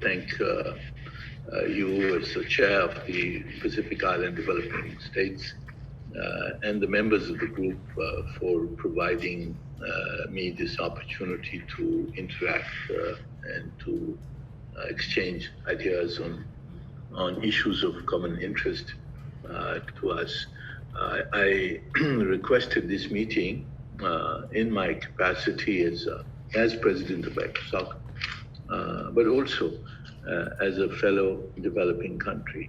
thank you as the chair of the Pacific Island Developing States and the members of the group for providing me this opportunity to interact and to exchange ideas on issues of common interest to us. I requested this meeting in my capacity as president of ECOSOC, but also as a fellow developing country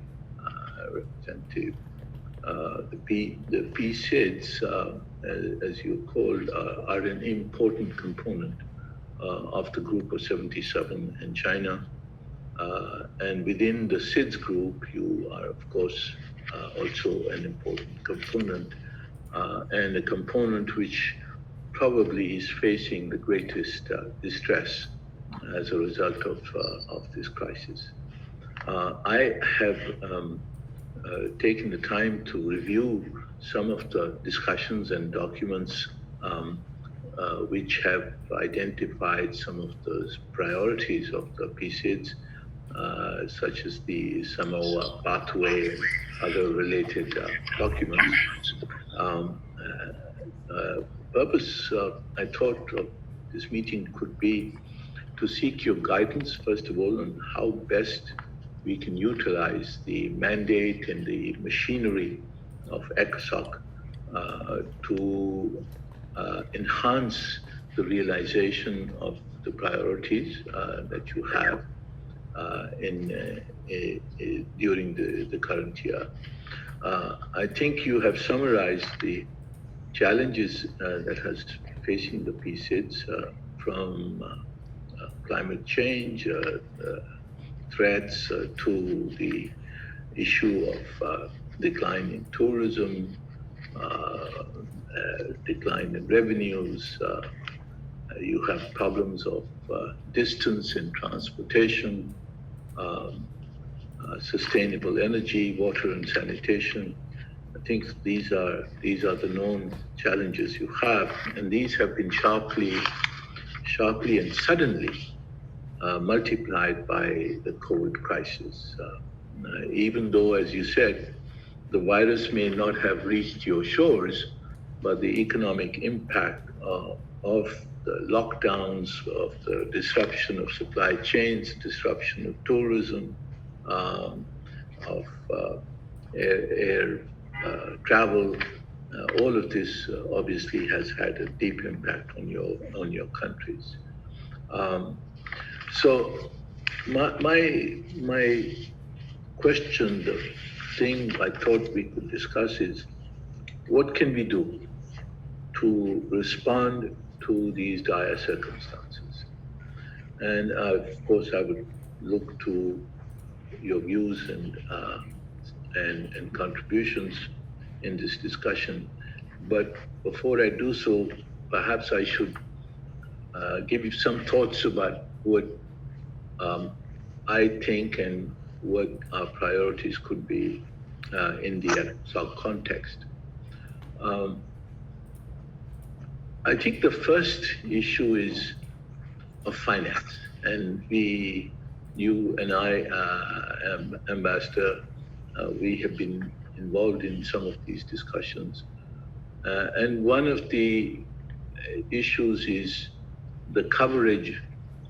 representative. The PSIDS, as you're called, are an important component of the group of 77 in China. And within the SIDS group, you are, of course, also an important component, and a component which probably is facing the greatest distress as a result of this crisis. I have taken the time to review some of the discussions and documents which have identified some of those priorities of the PSIDS, such as the Samoa pathway and other related documents. Purpose, I thought, of this meeting could be to seek your guidance, first of all, on how best we can utilize the mandate and the machinery of ECOSOC to enhance the realization of the priorities that you have during the current year. I think you have summarized the challenges that has facing the PSIDS from climate change, threats to the issue of decline in tourism, decline in revenues. You have problems of distance in transportation, sustainable energy, water and sanitation. I think these are the known challenges you have, and these have been sharply and suddenly multiplied by the COVID crisis. Even though, as you said, the virus may not have reached your shores, but the economic impact of the lockdowns, of the disruption of supply chains, disruption of tourism, of air travel, all of this obviously has had a deep impact on your countries. So my question, the thing I thought we could discuss is, what can we do to respond to these dire circumstances? And of course, I would look to your views and contributions in this discussion. But before I do so, perhaps I should give you some thoughts about what I think and what our priorities could be in the ECOSOC context. I think the first issue is of finance, and you and I, Ambassador, we have been involved in some of these discussions. And one of the issues is the coverage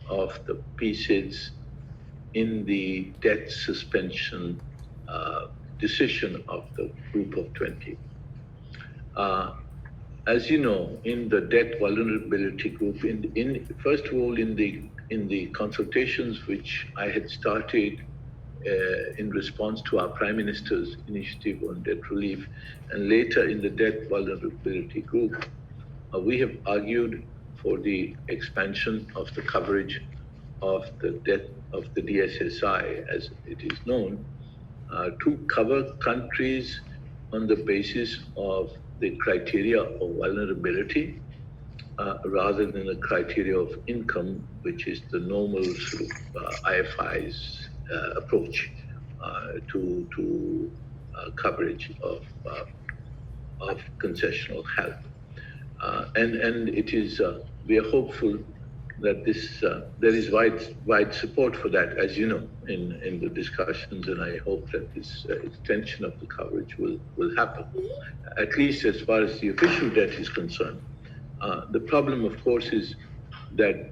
of the PSIDS in the debt suspension decision of the Group of 20. As you know, in the debt vulnerability group, first of all, in the consultations which I had started in response to our Prime Minister's initiative on debt relief, and later in the debt vulnerability group, we have argued for the expansion of the coverage of the debt of the DSSI, as it is known, to cover countries on the basis of the criteria of vulnerability rather than the criteria of income, which is the normal sort of IFI's approach to coverage of concessional help. And it is, we are hopeful that there is wide support for that, as you know, in the discussions, and I hope that this extension of the coverage will happen, at least as far as the official debt is concerned. The problem, of course, is that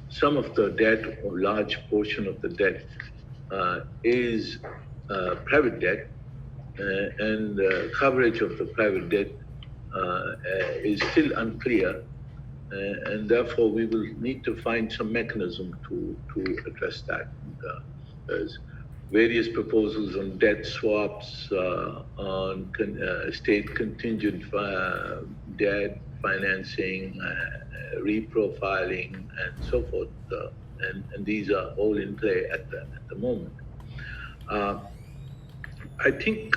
some of the debt, or large portion of the debt, is private debt, and coverage of the private debt is still unclear, and therefore we will need to find some mechanism to address that. There's various proposals on debt swaps, on state contingent debt financing, reprofiling, and so forth, and these are all in play at the moment. I think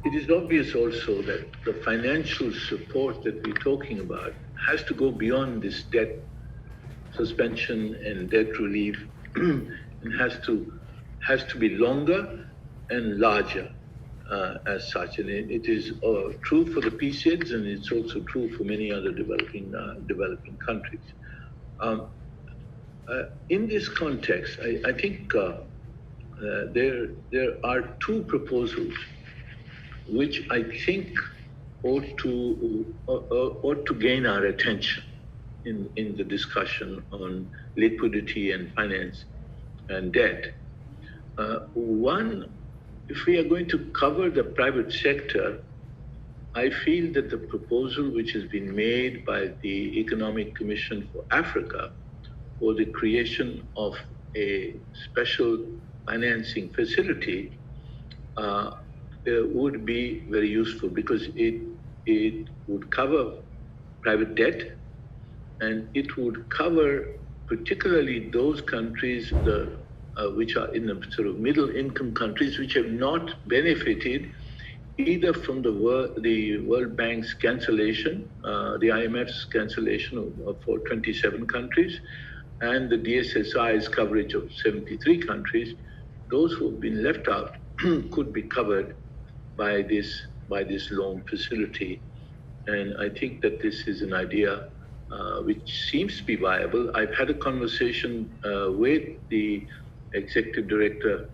it is obvious also that the financial support that we're talking about has to go beyond this debt suspension and debt relief, and has to be longer and larger as such. And it is true for the PSIDS, and it's also true for many other developing countries. In this context, I think there are two proposals which I think ought to gain our attention in the discussion on liquidity and finance and debt. One, if we are going to cover the private sector, I feel that the proposal which has been made by the Economic Commission for Africa for the creation of a special financing facility would be very useful, because it would cover private debt, and it would cover particularly those countries which are in the sort of middle income countries, which have not benefited either from the World Bank's cancellation, the IMF's cancellation for 27 countries, and the DSSI's coverage of 73 countries. Those who have been left out could be covered by this loan facility. And I think that this is an idea which seems to be viable. I've had a conversation with the executive director,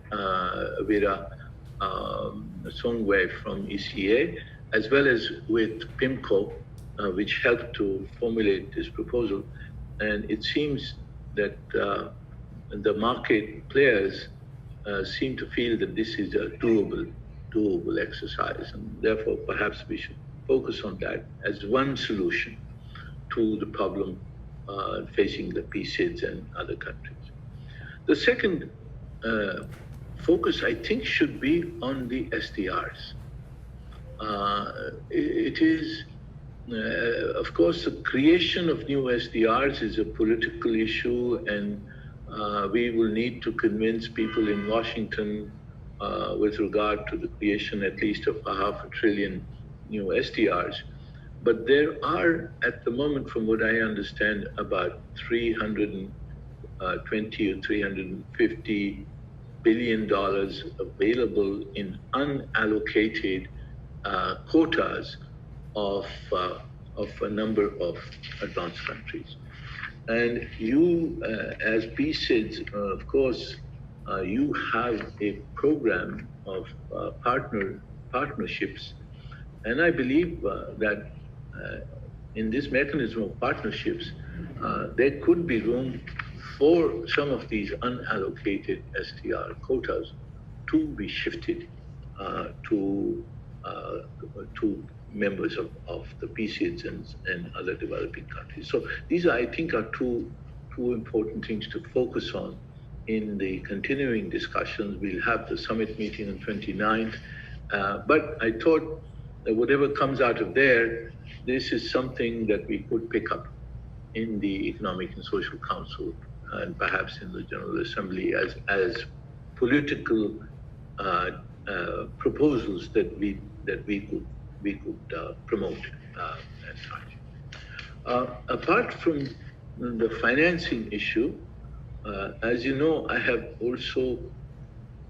Vera Songwei from ECA, as well as with PIMCO, which helped to formulate this proposal. And it seems that the market players seem to feel that this is a doable exercise, and therefore perhaps we should focus on that as one solution to the problem facing the PSIDS and other countries. The second focus, I think, should be on the SDRs. It is, of course, the creation of new SDRs is a political issue, and we will need to convince people in Washington with regard to the creation at least of $500 billion new SDRs. But there are, at the moment, from what I understand, about $320 or $350 billion available in unallocated quotas of a number of advanced countries. And you, as PSIDS, of course, you have a program of partnerships, and I believe that in this mechanism of partnerships, there could be room for some of these unallocated SDR quotas to be shifted to members of the PSIDS and other developing countries. So these, I think, are two important things to focus on in the continuing discussions. We'll have the summit meeting on 29th, but I thought that whatever comes out of there, this is something that we could pick up in the Economic and Social Council and perhaps in the General Assembly as political proposals that we could promote as such. Apart from the financing issue, as you know, I have also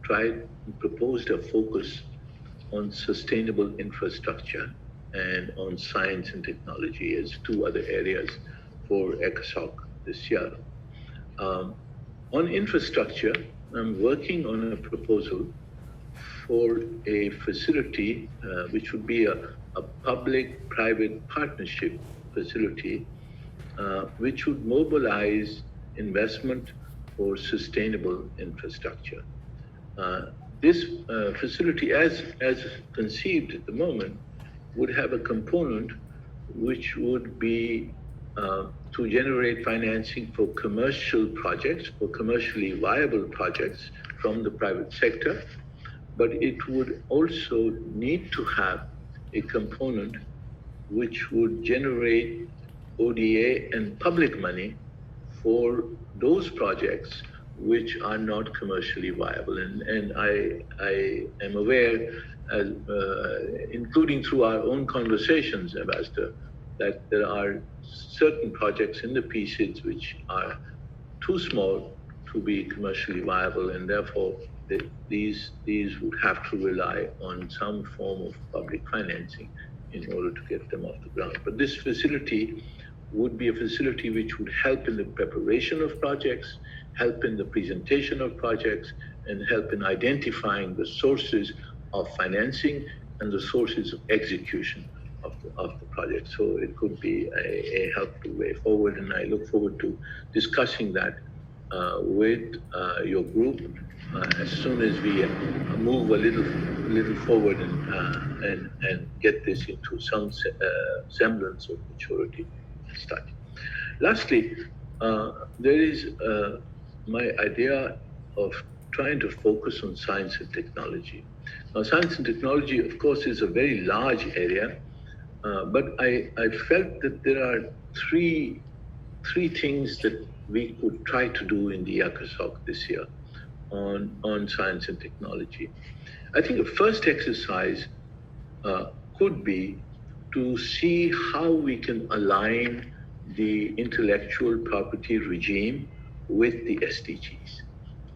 tried and proposed a focus on sustainable infrastructure and on science and technology as two other areas for ECOSOC this year. On infrastructure, I'm working on a proposal for a facility which would be a public-private partnership facility which would mobilize investment for sustainable infrastructure. This facility, as conceived at the moment, would have a component which would be to generate financing for commercial projects, for commercially viable projects from the private sector, but it would also need to have a component which would generate ODA and public money for those projects which are not commercially viable. And I am aware, including through our own conversations, Ambassador, that there are certain projects in the PSIDS which are too small to be commercially viable, and therefore these would have to rely on some form of public financing in order to get them off the ground. But this facility would be a facility which would help in the preparation of projects, help in the presentation of projects, and help in identifying the sources of financing and the sources of execution of the project. So it could be a helpful way forward, and I look forward to discussing that with your group as soon as we move a little forward and get this into some semblance of maturity study. Lastly, there is my idea of trying to focus on science and technology. Now, science and technology, of course, is a very large area, but I felt that there are three things that we could try to do in the ECOSOC this year on science and technology. I think the first exercise could be to see how we can align the intellectual property regime with the SDGs.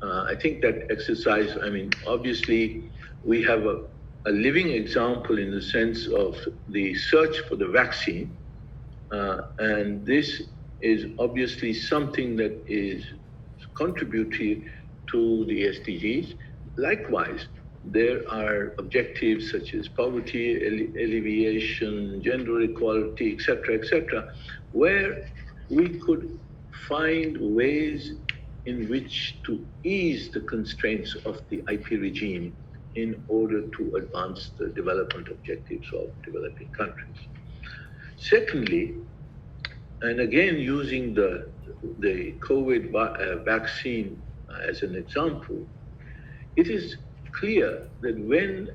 I think that exercise, I mean, obviously we have a living example in the sense of the search for the vaccine, and this is obviously something that is contributory to the SDGs. Likewise, there are objectives such as poverty alleviation, gender equality, etc., where we could find ways in which to ease the constraints of the IP regime in order to advance the development objectives of developing countries. Secondly, and again using the COVID vaccine as an example, it is clear that when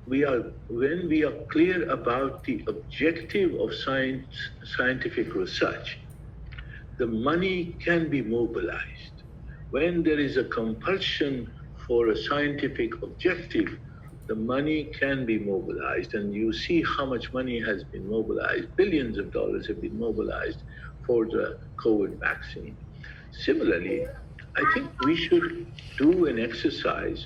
we are clear about the objective of scientific research, the money can be mobilized. When there is a compulsion for a scientific objective, the money can be mobilized, and you see how much money has been mobilized. Billions of dollars have been mobilized for the COVID vaccine. Similarly, I think we should do an exercise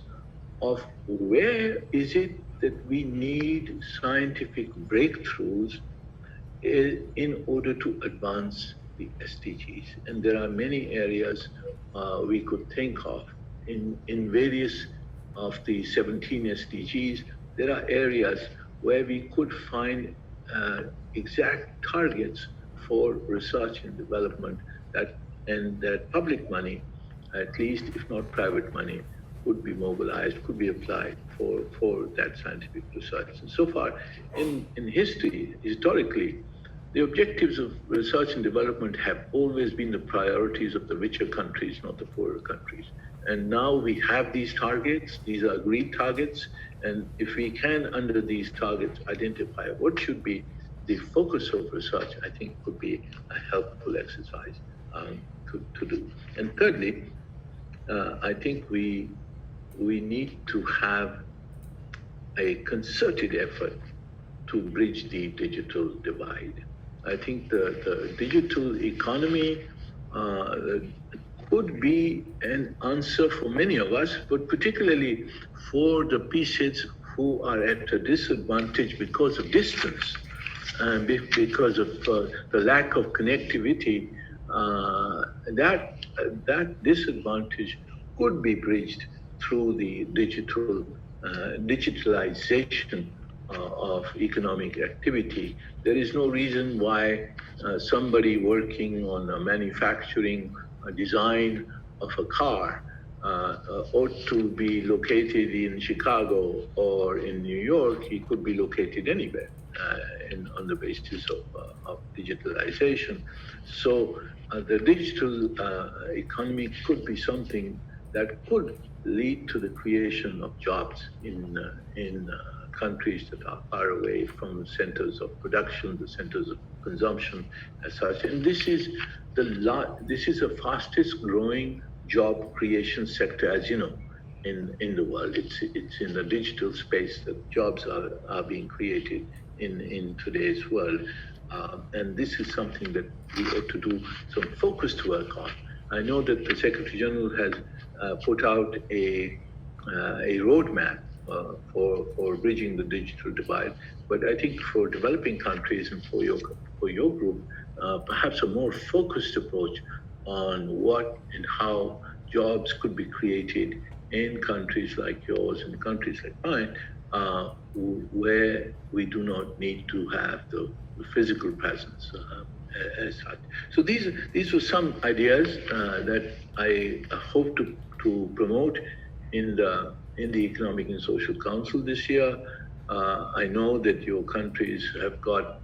of where is it that we need scientific breakthroughs in order to advance the SDGs. And there are many areas we could think of in various of the 17 SDGs. There are areas where we could find exact targets for research and development that public money, at least if not private money, could be mobilized, could be applied for that scientific research. And so far in historically, the objectives of research and development have always been the priorities of the richer countries, not the poorer countries. And now we have these targets, these are agreed targets, and if we can, under these targets, identify what should be the focus of research, I think could be a helpful exercise to do. And thirdly, I think we need to have a concerted effort to bridge the digital divide. I think the digital economy could be an answer for many of us, but particularly for the PSIDS who are at a disadvantage because of distance and because of the lack of connectivity that disadvantage could be bridged through the digitalization of economic activity. There is no reason why somebody working on a manufacturing design of a car ought to be located in Chicago or in New York. He could be located anywhere on the basis of digitalization. So the digital economy could be something that could lead to the creation of jobs in countries that are far away from the centers of production, the centers of consumption as such. And this is the fastest growing job creation sector, as you know, in the world. It's in the digital space that jobs are being created in today's world. And this is something that we ought to do some focused work on. I know that the Secretary General has put out a roadmap for bridging the digital divide. But I think for developing countries and for your group, perhaps a more focused approach on what and how jobs could be created in countries like yours and countries like mine, where we do not need to have the physical presence as such. So these were some ideas that I hope to promote in the Economic and Social Council this year. I know that your countries have got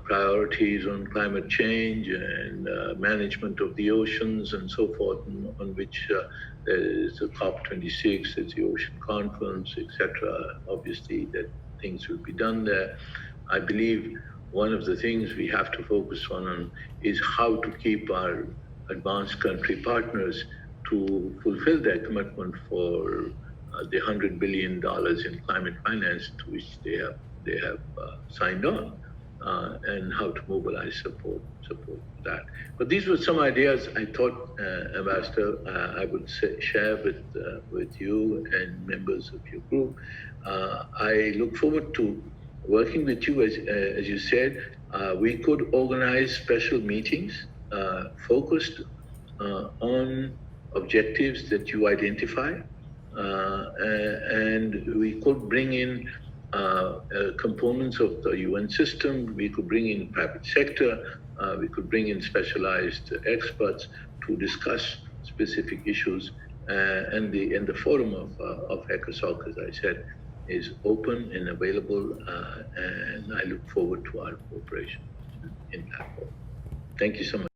priorities on climate change and management of the oceans and so forth, on which there is a COP26, there's the Ocean Conference, etc. Obviously, that things will be done there. I believe one of the things we have to focus on is how to keep our advanced country partners to fulfill their commitment for the $100 billion in climate finance to which they have signed on, and how to mobilize support for that. But these were some ideas I thought, Ambassador, I would share with you and members of your group. I look forward to working with you. As you said, we could organize special meetings focused on objectives that you identify, and we could bring in components of the UN system. We could bring in private sector. We could bring in specialized experts to discuss specific issues. And the forum of ECOSOC, as I said, is open and available, and I look forward to our cooperation in that forum. Thank you so much.